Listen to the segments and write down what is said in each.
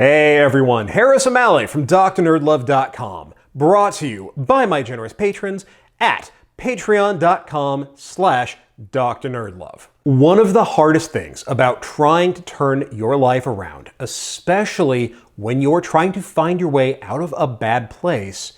Hey everyone, Harris O'Malley from DrNerdLove.com, brought to you by my generous patrons at patreon.com/DrNerdLove. One of the hardest things about trying to turn your life around, especially when you're trying to find your way out of a bad place,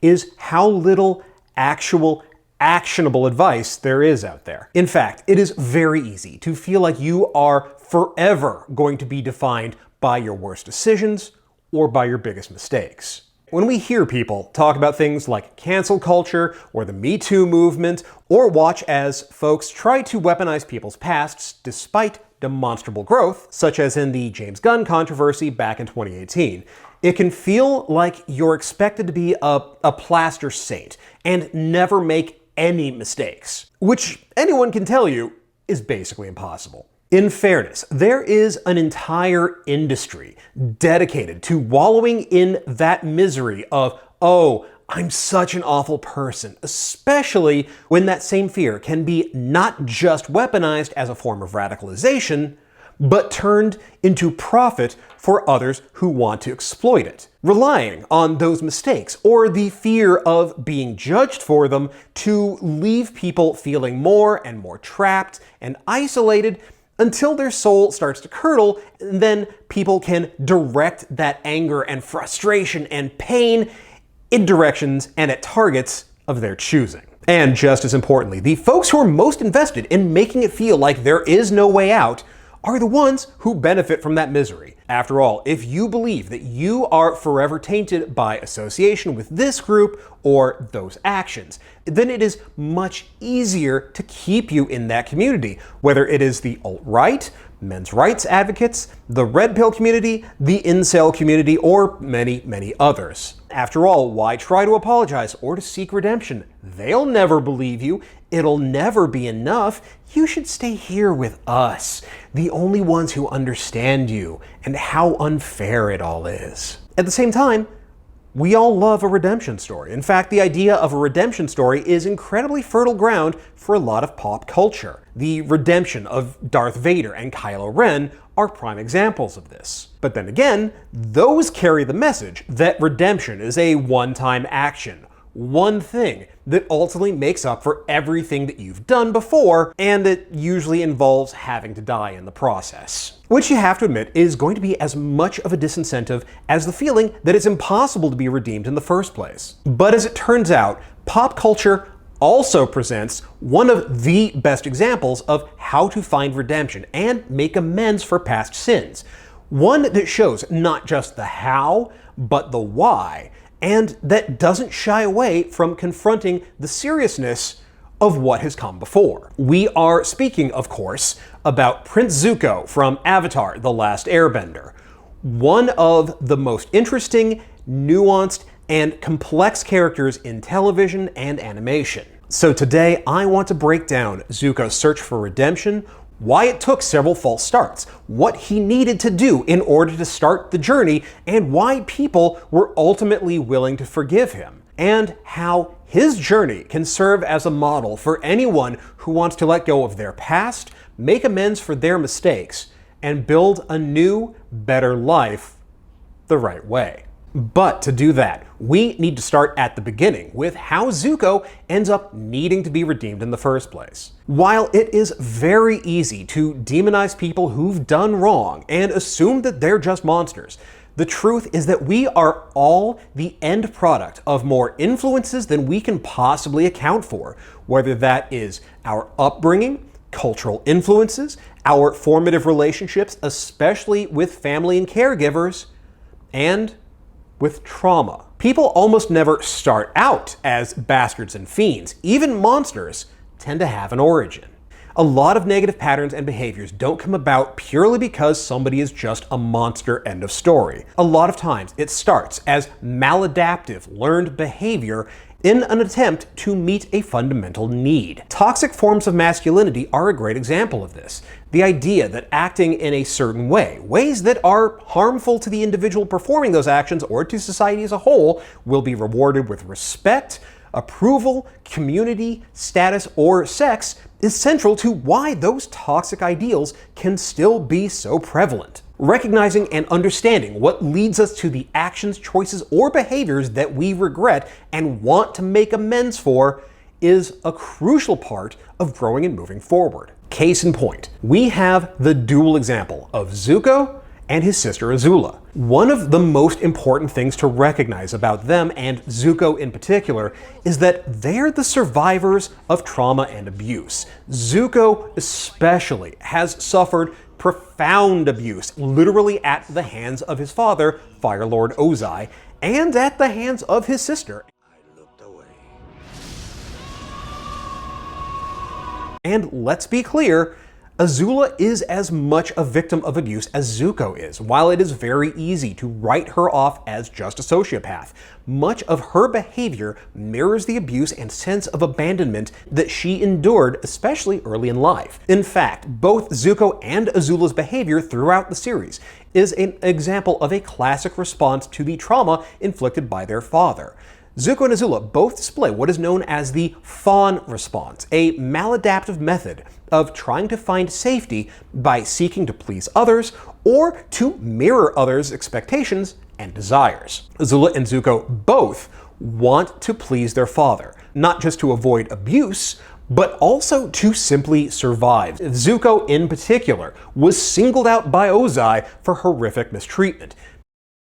is how little actual actionable advice there is out there. In fact, it is very easy to feel like you are forever going to be defined by your worst decisions or by your biggest mistakes. When we hear people talk about things like cancel culture or the Me Too movement, or watch as folks try to weaponize people's pasts despite demonstrable growth, such as in the James Gunn controversy back in 2018, it can feel like you're expected to be a plaster saint and never make any mistakes, which anyone can tell you is basically impossible. In fairness, there is an entire industry dedicated to wallowing in that misery of, oh, I'm such an awful person, especially when that same fear can be not just weaponized as a form of radicalization, but turned into profit for others who want to exploit it, relying on those mistakes or the fear of being judged for them to leave people feeling more and more trapped and isolated until their soul starts to curdle, and then people can direct that anger and frustration and pain in directions and at targets of their choosing. And just as importantly, the folks who are most invested in making it feel like there is no way out are the ones who benefit from that misery. After all, if you believe that you are forever tainted by association with this group or those actions, then it is much easier to keep you in that community, whether it is the alt-right, men's rights advocates, the red pill community, the incel community, or many, many others. After all, why try to apologize or to seek redemption? They'll never believe you. It'll never be enough. You should stay here with us, the only ones who understand you and how unfair it all is. At the same time, we all love a redemption story. In fact, the idea of a redemption story is incredibly fertile ground for a lot of pop culture. The redemption of Darth Vader and Kylo Ren are prime examples of this. But then again, those carry the message that redemption is a one-time action, one thing that ultimately makes up for everything that you've done before, and it usually involves having to die in the process. Which you have to admit is going to be as much of a disincentive as the feeling that it's impossible to be redeemed in the first place. But as it turns out, pop culture also presents one of the best examples of how to find redemption and make amends for past sins. One that shows not just the how, but the why, and that doesn't shy away from confronting the seriousness of what has come before. We are speaking, of course, about Prince Zuko from Avatar: The Last Airbender, one of the most interesting, nuanced, and complex characters in television and animation. So today, I want to break down Zuko's search for redemption, why it took several false starts, what he needed to do in order to start the journey, and why people were ultimately willing to forgive him, and how his journey can serve as a model for anyone who wants to let go of their past, make amends for their mistakes, and build a new, better life the right way. But to do that, we need to start at the beginning with how Zuko ends up needing to be redeemed in the first place. While it is very easy to demonize people who've done wrong and assume that they're just monsters, the truth is that we are all the end product of more influences than we can possibly account for, whether that is our upbringing, cultural influences, our formative relationships, especially with family and caregivers, and with trauma. People almost never start out as bastards and fiends. Even monsters tend to have an origin. A lot of negative patterns and behaviors don't come about purely because somebody is just a monster, end of story. A lot of times it starts as maladaptive learned behavior in an attempt to meet a fundamental need. Toxic forms of masculinity are a great example of this. The idea that acting in a certain way, ways that are harmful to the individual performing those actions or to society as a whole, will be rewarded with respect, approval, community, status, or sex is central to why those toxic ideals can still be so prevalent. Recognizing and understanding what leads us to the actions, choices, or behaviors that we regret and want to make amends for is a crucial part of growing and moving forward. Case in point, we have the dual example of Zuko and his sister Azula. One of the most important things to recognize about them, and Zuko in particular, is that they're the survivors of trauma and abuse. Zuko especially has suffered profound abuse, literally at the hands of his father, Fire Lord Ozai, and at the hands of his sister. And let's be clear, Azula is as much a victim of abuse as Zuko is. While it is very easy to write her off as just a sociopath, much of her behavior mirrors the abuse and sense of abandonment that she endured, especially early in life. In fact, both Zuko and Azula's behavior throughout the series is an example of a classic response to the trauma inflicted by their father. Zuko and Azula both display what is known as the fawn response, a maladaptive method of trying to find safety by seeking to please others or to mirror others' expectations and desires. Azula and Zuko both want to please their father, not just to avoid abuse, but also to simply survive. Zuko in particular was singled out by Ozai for horrific mistreatment.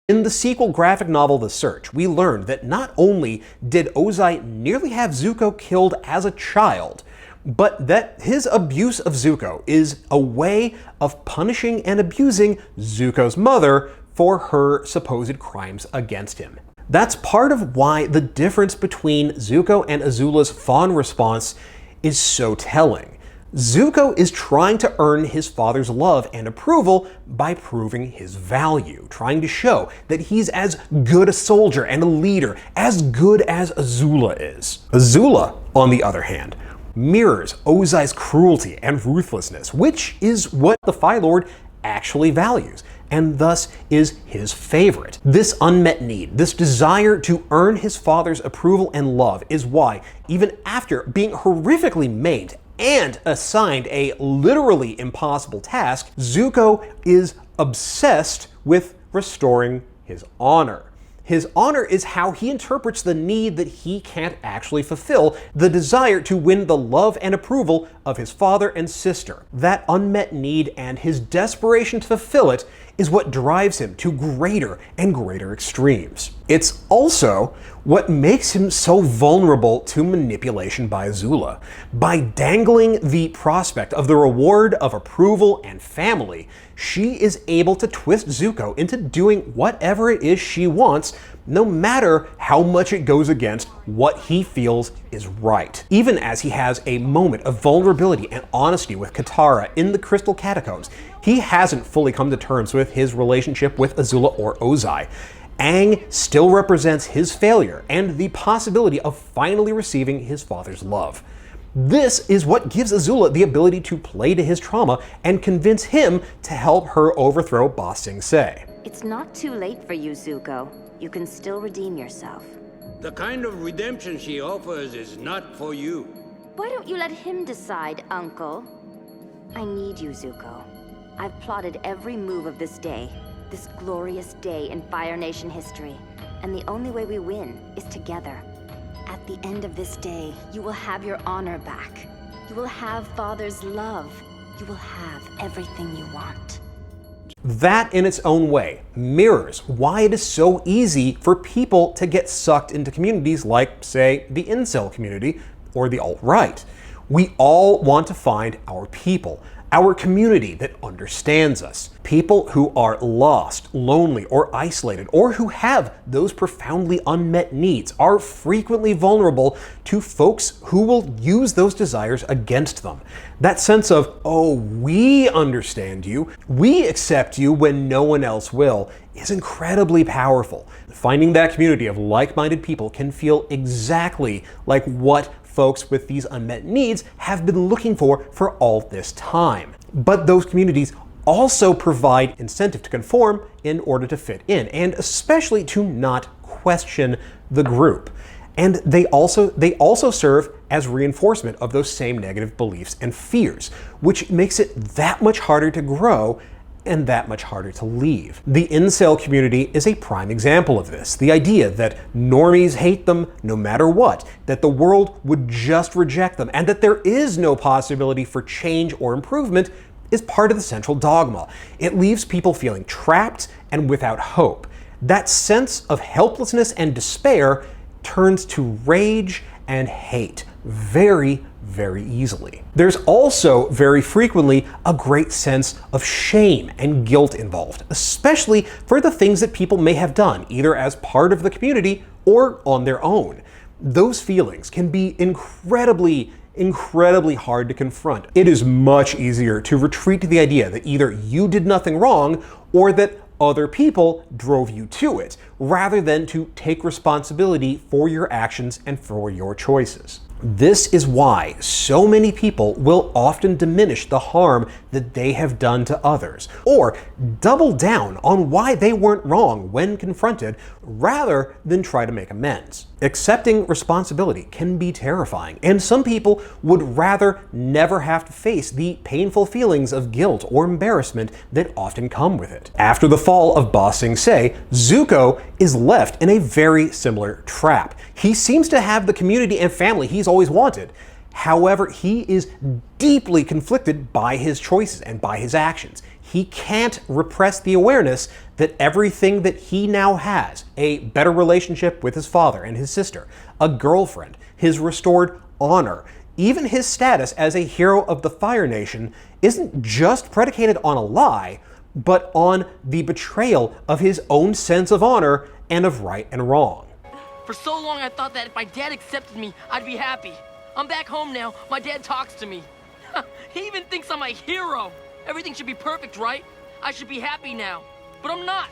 In the sequel graphic novel The Search, we learned that not only did Ozai nearly have Zuko killed as a child, but that his abuse of Zuko is a way of punishing and abusing Zuko's mother for her supposed crimes against him. That's part of why the difference between Zuko and Azula's fawn response is so telling. Zuko is trying to earn his father's love and approval by proving his value, trying to show that he's as good a soldier and a leader, as good as Azula is. Azula, on the other hand, mirrors Ozai's cruelty and ruthlessness, which is what the Fire Lord actually values, and thus is his favorite. This unmet need, this desire to earn his father's approval and love is why, even after being horrifically maimed and assigned a literally impossible task, Zuko is obsessed with restoring his honor. His honor is how he interprets the need that he can't actually fulfill, the desire to win the love and approval of his father and sister. That unmet need and his desperation to fulfill it is what drives him to greater and greater extremes. It's also what makes him so vulnerable to manipulation by Azula. By dangling the prospect of the reward of approval and family, she is able to twist Zuko into doing whatever it is she wants, no matter how much it goes against what he feels is right. Even as he has a moment of vulnerability and honesty with Katara in the Crystal Catacombs, he hasn't fully come to terms with his relationship with Azula or Ozai. Aang still represents his failure and the possibility of finally receiving his father's love. This is what gives Azula the ability to play to his trauma and convince him to help her overthrow Ba Sing Se. It's not too late for you, Zuko. You can still redeem yourself. The kind of redemption she offers is not for you. Why don't you let him decide, Uncle? I need you, Zuko. I've plotted every move of this day, this glorious day in Fire Nation history, and the only way we win is together. At the end of this day, you will have your honor back. You will have Father's love. You will have everything you want. That in its own way mirrors why it is so easy for people to get sucked into communities like, say, the incel community or the alt-right. We all want to find our people, our community that understands us. People who are lost, lonely, or isolated, or who have those profoundly unmet needs are frequently vulnerable to folks who will use those desires against them. That sense of, oh, we understand you, we accept you when no one else will, is incredibly powerful. Finding that community of like-minded people can feel exactly like what folks with these unmet needs have been looking for all this time. But those communities also provide incentive to conform in order to fit in, and especially to not question the group. And they also serve as reinforcement of those same negative beliefs and fears, which makes it that much harder to grow and that much harder to leave. The incel community is a prime example of this. The idea that normies hate them no matter what, that the world would just reject them, and that there is no possibility for change or improvement is part of the central dogma. It leaves people feeling trapped and without hope. That sense of helplessness and despair turns to rage and hate very, very easily. There's also very frequently a great sense of shame and guilt involved, especially for the things that people may have done, either as part of the community or on their own. Those feelings can be incredibly hard to confront. It is much easier to retreat to the idea that either you did nothing wrong or that other people drove you to it, rather than to take responsibility for your actions and for your choices. This is why so many people will often diminish the harm that they have done to others, or double down on why they weren't wrong when confronted, rather than try to make amends. Accepting responsibility can be terrifying, and some people would rather never have to face the painful feelings of guilt or embarrassment that often come with it. After the fall of Ba Sing Se, Zuko is left in a very similar trap. He seems to have the community and family he's always wanted. However, he is deeply conflicted by his choices and by his actions. He can't repress the awareness that everything that he now has, a better relationship with his father and his sister, a girlfriend, his restored honor, even his status as a hero of the Fire Nation, isn't just predicated on a lie, but on the betrayal of his own sense of honor and of right and wrong. For so long I thought that if my dad accepted me, I'd be happy. I'm back home now. My dad talks to me. He even thinks I'm a hero. Everything should be perfect, right? I should be happy now. But I'm not.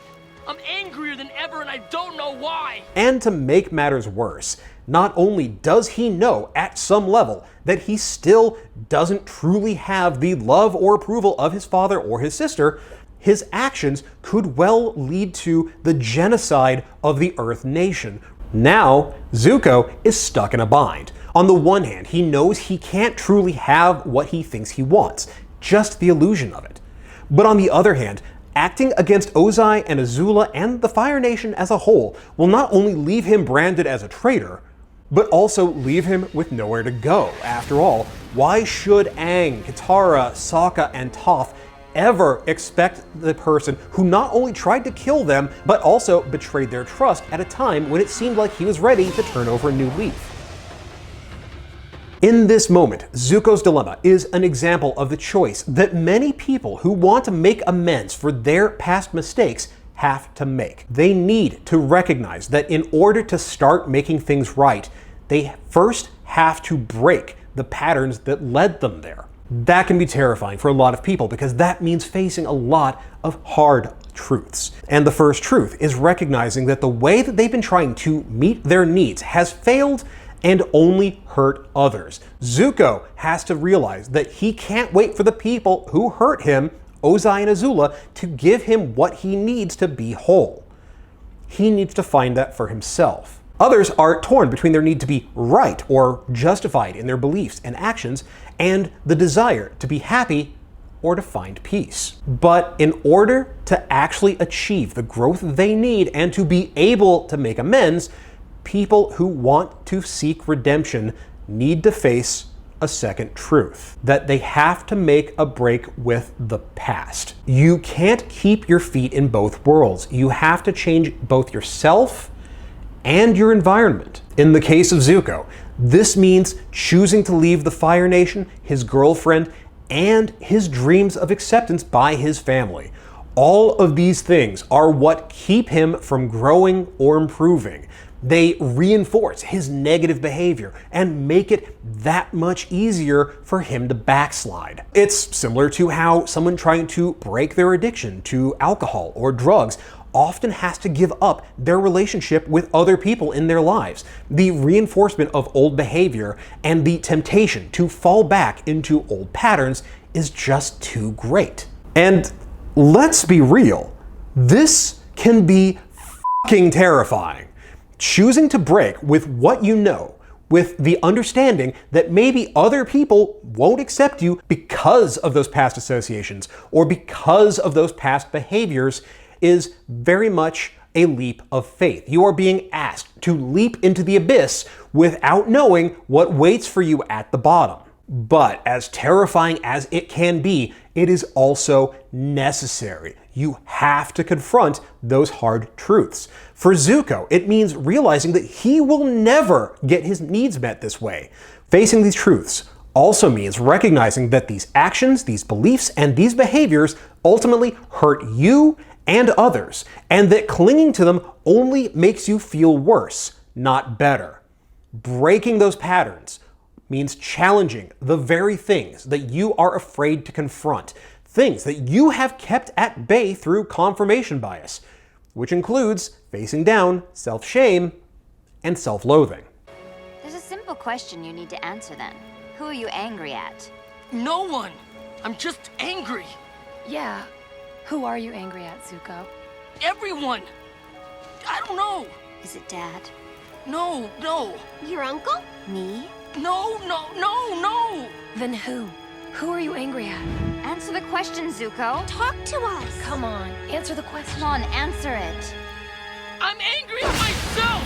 I'm angrier than ever and I don't know why. And to make matters worse, not only does he know at some level that he still doesn't truly have the love or approval of his father or his sister, his actions could well lead to the genocide of the Earth Nation. Now, Zuko is stuck in a bind. On the one hand, he knows he can't truly have what he thinks he wants, just the illusion of it. But on the other hand, acting against Ozai and Azula and the Fire Nation as a whole will not only leave him branded as a traitor, but also leave him with nowhere to go. After all, why should Aang, Katara, Sokka, and Toph ever expect the person who not only tried to kill them, but also betrayed their trust at a time when it seemed like he was ready to turn over a new leaf? In this moment, Zuko's dilemma is an example of the choice that many people who want to make amends for their past mistakes have to make. They need to recognize that in order to start making things right, they first have to break the patterns that led them there. That can be terrifying for a lot of people because that means facing a lot of hard truths. And the first truth is recognizing that the way that they've been trying to meet their needs has failed and only hurt others. Zuko has to realize that he can't wait for the people who hurt him, Ozai and Azula, to give him what he needs to be whole. He needs to find that for himself. Others are torn between their need to be right or justified in their beliefs and actions and the desire to be happy or to find peace. But in order to actually achieve the growth they need and to be able to make amends, people who want to seek redemption need to face a second truth, that they have to make a break with the past. You can't keep your feet in both worlds. You have to change both yourself and your environment. In the case of Zuko, this means choosing to leave the Fire Nation, his girlfriend, and his dreams of acceptance by his family. All of these things are what keep him from growing or improving. They reinforce his negative behavior and make it that much easier for him to backslide. It's similar to how someone trying to break their addiction to alcohol or drugs often has to give up their relationship with other people in their lives. The reinforcement of old behavior and the temptation to fall back into old patterns is just too great. And let's be real, this can be fucking terrifying. Choosing to break with what you know, with the understanding that maybe other people won't accept you because of those past associations or because of those past behaviors is very much a leap of faith. You are being asked to leap into the abyss without knowing what waits for you at the bottom. But as terrifying as it can be, it is also necessary. You have to confront those hard truths. For Zuko, it means realizing that he will never get his needs met this way. Facing these truths also means recognizing that these actions, these beliefs, and these behaviors ultimately hurt you and others, and that clinging to them only makes you feel worse, not better. Breaking those patterns means challenging the very things that you are afraid to confront, things that you have kept at bay through confirmation bias, which includes facing down self-shame and self-loathing. There's a simple question you need to answer then. Who are you angry at? No one. I'm just angry. Yeah. Who are you angry at, Zuko? Everyone. I don't know. Is it Dad? No. Your uncle? Me? No. Then who? Who are you angry at? Answer the question, Zuko. Talk to us. Come on, answer the question. Come on, answer it. I'm angry at myself.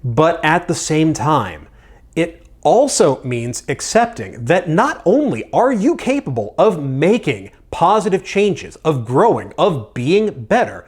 But at the same time, it also means accepting that not only are you capable of making positive changes, of growing, of being better,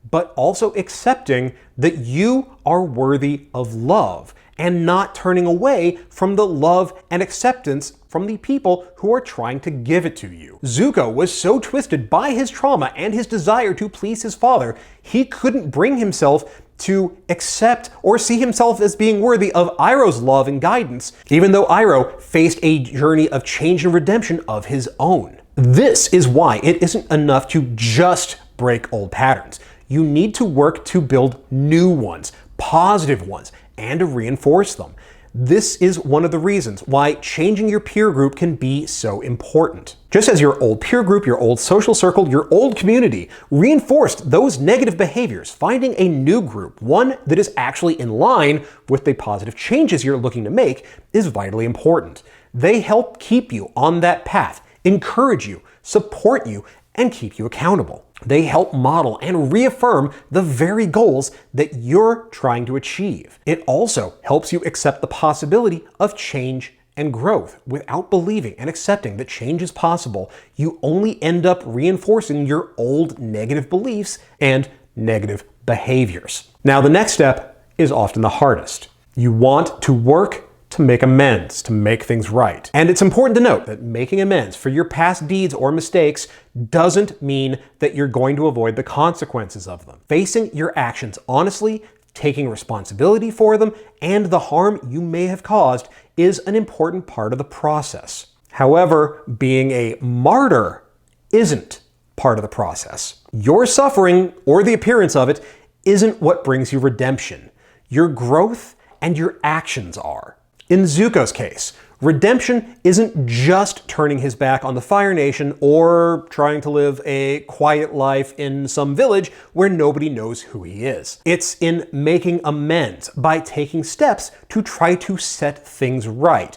but also accepting that you are worthy of love and not turning away from the love and acceptance from the people who are trying to give it to you. Zuko was so twisted by his trauma and his desire to please his father, he couldn't bring himself to accept or see himself as being worthy of Iroh's love and guidance, even though Iroh faced a journey of change and redemption of his own. This is why it isn't enough to just break old patterns. You need to work to build new ones, positive ones, and to reinforce them. This is one of the reasons why changing your peer group can be so important. Just as your old peer group, your old social circle, your old community reinforced those negative behaviors, finding a new group, one that is actually in line with the positive changes you're looking to make, is vitally important. They help keep you on that path, encourage you, support you, and keep you accountable. They help model and reaffirm the very goals that you're trying to achieve. It also helps you accept the possibility of change and growth. Without believing and accepting that change is possible, you only end up reinforcing your old negative beliefs and negative behaviors. Now, the next step is often the hardest. You want to work to make amends, to make things right. And it's important to note that making amends for your past deeds or mistakes doesn't mean that you're going to avoid the consequences of them. Facing your actions honestly, taking responsibility for them, and the harm you may have caused is an important part of the process. However, being a martyr isn't part of the process. Your suffering, or the appearance of it, isn't what brings you redemption. Your growth and your actions are. In Zuko's case, redemption isn't just turning his back on the Fire Nation or trying to live a quiet life in some village where nobody knows who he is. It's in making amends by taking steps to try to set things right.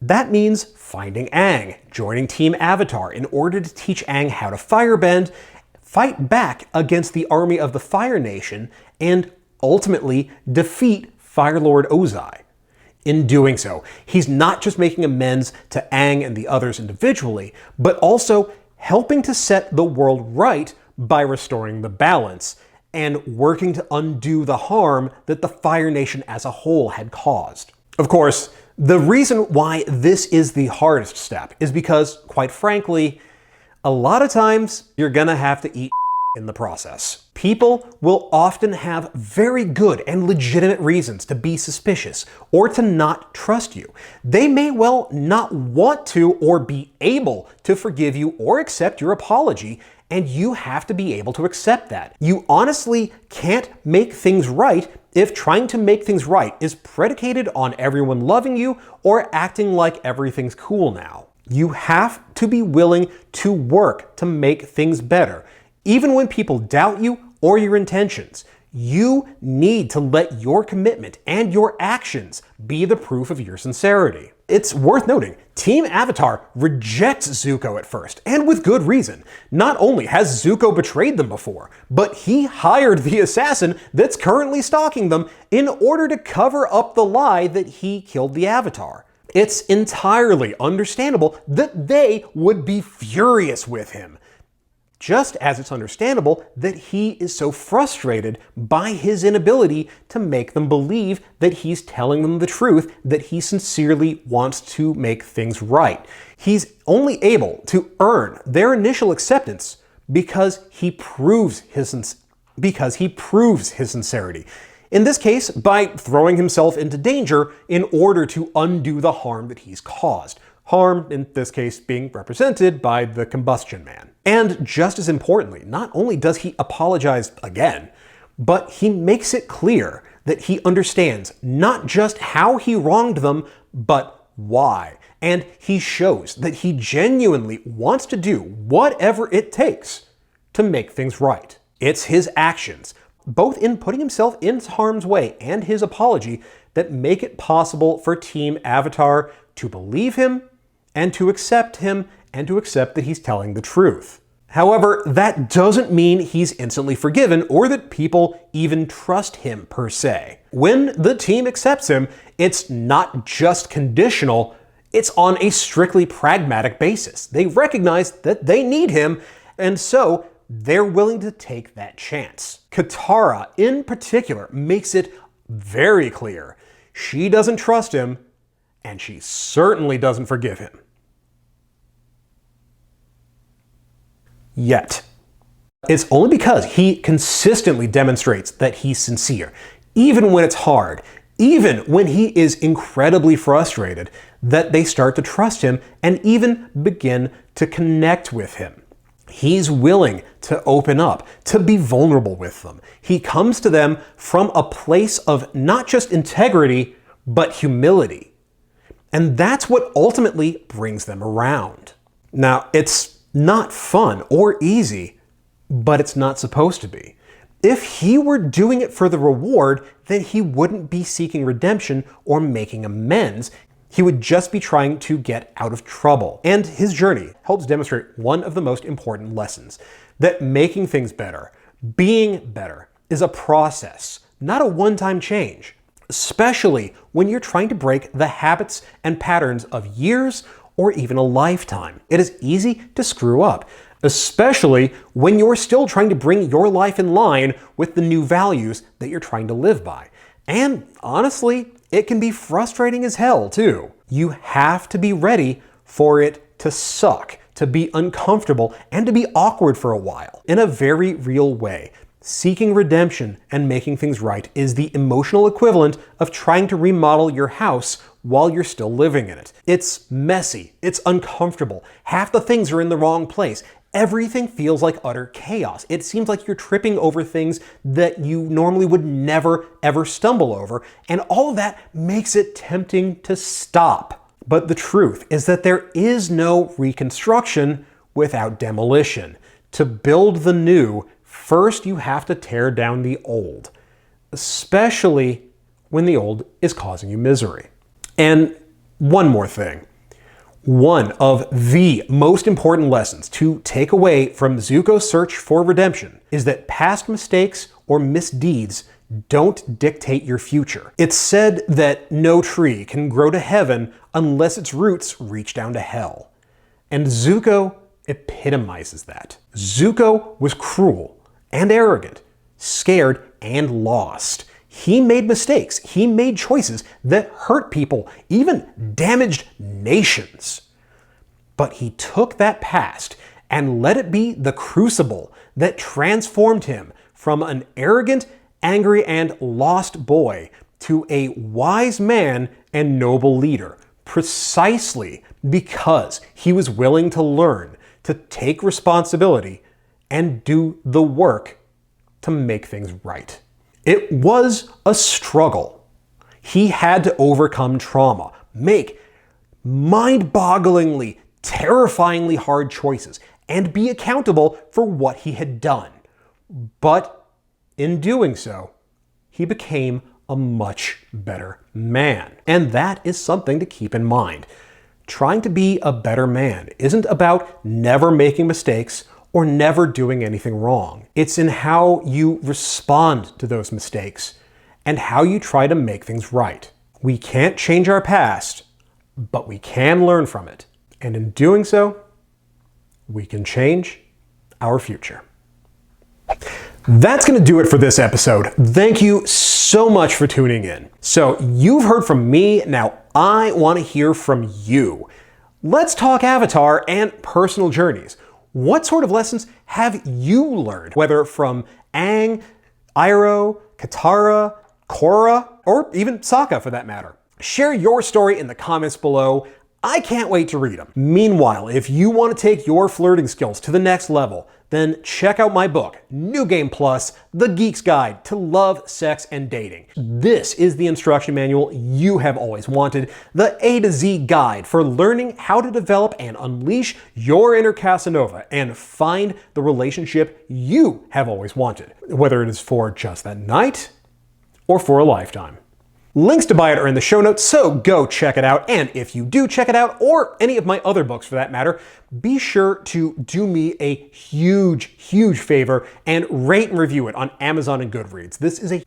That means finding Aang, joining Team Avatar in order to teach Aang how to firebend, fight back against the army of the Fire Nation, and ultimately defeat Fire Lord Ozai. In doing so, he's not just making amends to Aang and the others individually, but also helping to set the world right by restoring the balance and working to undo the harm that the Fire Nation as a whole had caused. Of course, the reason why this is the hardest step is because, quite frankly, a lot of times you're gonna have to eat in the process. People will often have very good and legitimate reasons to be suspicious or to not trust you. They may well not want to or be able to forgive you or accept your apology, and you have to be able to accept that. You honestly can't make things right if trying to make things right is predicated on everyone loving you or acting like everything's cool now. You have to be willing to work to make things better. Even when people doubt you or your intentions, You need to let your commitment and your actions be the proof of your sincerity. It's worth noting, Team Avatar rejects Zuko at first, and with good reason. Not only has Zuko betrayed them before, but he hired the assassin that's currently stalking them in order to cover up the lie that he killed the Avatar. It's entirely understandable that they would be furious with him. Just as it's understandable that he is so frustrated by his inability to make them believe that he's telling them the truth, that he sincerely wants to make things right. He's only able to earn their initial acceptance because he proves his sincerity. In this case, by throwing himself into danger in order to undo the harm that he's caused. Harm, in this case, being represented by the Combustion Man. And just as importantly, not only does he apologize again, but he makes it clear that he understands not just how he wronged them, but why. And he shows that he genuinely wants to do whatever it takes to make things right. It's his actions, both in putting himself in harm's way and his apology, that make it possible for Team Avatar to believe him and to accept him and to accept that he's telling the truth. However, that doesn't mean he's instantly forgiven or that people even trust him per se. When the team accepts him, it's not just conditional, it's on a strictly pragmatic basis. They recognize that they need him, and so they're willing to take that chance. Katara, in particular, makes it very clear she doesn't trust him, and she certainly doesn't forgive him. Yet. It's only because he consistently demonstrates that he's sincere, even when it's hard, even when he is incredibly frustrated, that they start to trust him and even begin to connect with him. He's willing to open up, to be vulnerable with them. He comes to them from a place of not just integrity, but humility. And that's what ultimately brings them around. Now, it's not fun or easy, but it's not supposed to be. If he were doing it for the reward, then he wouldn't be seeking redemption or making amends. He would just be trying to get out of trouble. And his journey helps demonstrate one of the most important lessons, that making things better, being better, is a process, not a one-time change, especially when you're trying to break the habits and patterns of years or even a lifetime. It is easy to screw up, especially when you're still trying to bring your life in line with the new values that you're trying to live by. And honestly, it can be frustrating as hell too. You have to be ready for it to suck, to be uncomfortable, and to be awkward for a while. In a very real way, seeking redemption and making things right is the emotional equivalent of trying to remodel your house while you're still living in it. It's messy, it's uncomfortable, half the things are in the wrong place, everything feels like utter chaos. It seems like you're tripping over things that you normally would never ever stumble over, and all of that makes it tempting to stop. But the truth is that there is no reconstruction without demolition. To build the new, first you have to tear down the old, especially when the old is causing you misery. And one more thing. One of the most important lessons to take away from Zuko's search for redemption is that past mistakes or misdeeds don't dictate your future. It's said that no tree can grow to heaven unless its roots reach down to hell. And Zuko epitomizes that. Zuko was cruel and arrogant, scared and lost. He made mistakes. He made choices that hurt people, even damaged nations. But he took that past and let it be the crucible that transformed him from an arrogant, angry, and lost boy to a wise man and noble leader, precisely because he was willing to learn, to take responsibility, and do the work to make things right. It was a struggle. He had to overcome trauma, make mind-bogglingly, terrifyingly hard choices, and be accountable for what he had done. But In doing so, he became a much better man. And that is something to keep in mind. Trying to be a better man isn't about never making mistakes or never doing anything wrong. It's in how you respond to those mistakes and how you try to make things right. We can't change our past, but we can learn from it. And in doing so, we can change our future. That's going to do it for this episode. Thank you so much for tuning in. So you've heard from me, now I want to hear from you. Let's talk Avatar and personal journeys. What sort of lessons have you learned, whether from Aang, Iroh, Katara, Korra, or even Sokka for that matter? Share your story in the comments below. I can't wait to read them. Meanwhile, if you want to take your flirting skills to the next level, then check out my book, New Game Plus, The Geek's Guide to Love, Sex, and Dating. This is the instruction manual you have always wanted, the A to Z guide for learning how to develop and unleash your inner Casanova and find the relationship you have always wanted, whether it is for just that night or for a lifetime. Links to buy it are in the show notes, so go check it out. And if you do check it out, or any of my other books for that matter, be sure to do me a huge favor and rate and review it on Amazon and Goodreads. This is a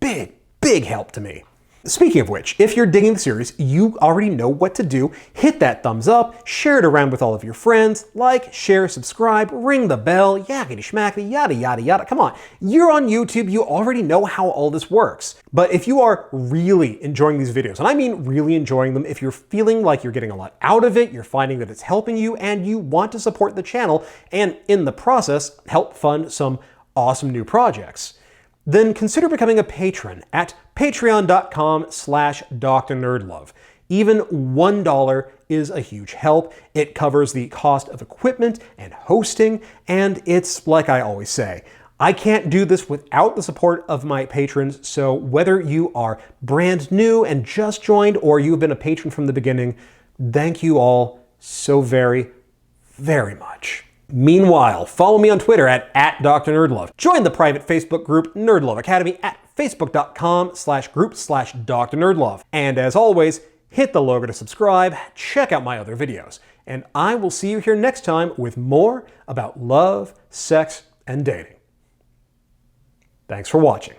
big help to me. Speaking of which, if you're digging the series, you already know what to do. Hit that thumbs up, share it around with all of your friends, like, share, subscribe, ring the bell, yakety schmackety, yada yada yada. Come on, you're on YouTube, you already know how all this works. But if you are really enjoying these videos, and I mean really enjoying them, if you're feeling like you're getting a lot out of it, you're finding that it's helping you, and you want to support the channel, and in the process, help fund some awesome new projects, then consider becoming a patron at patreon.com/drnerdlove. Even $1 is a huge help. It covers the cost of equipment and hosting, and it's like I always say, I can't do this without the support of my patrons, so whether you are brand new and just joined or you've been a patron from the beginning, thank you all so very much. Meanwhile, follow me on Twitter at @DrNerdLove. Join the private Facebook group NerdLove Academy at facebook.com/group/DrNerdLove. And as always, hit the logo to subscribe, check out my other videos. And I will see you here next time with more about love, sex, and dating. Thanks for watching.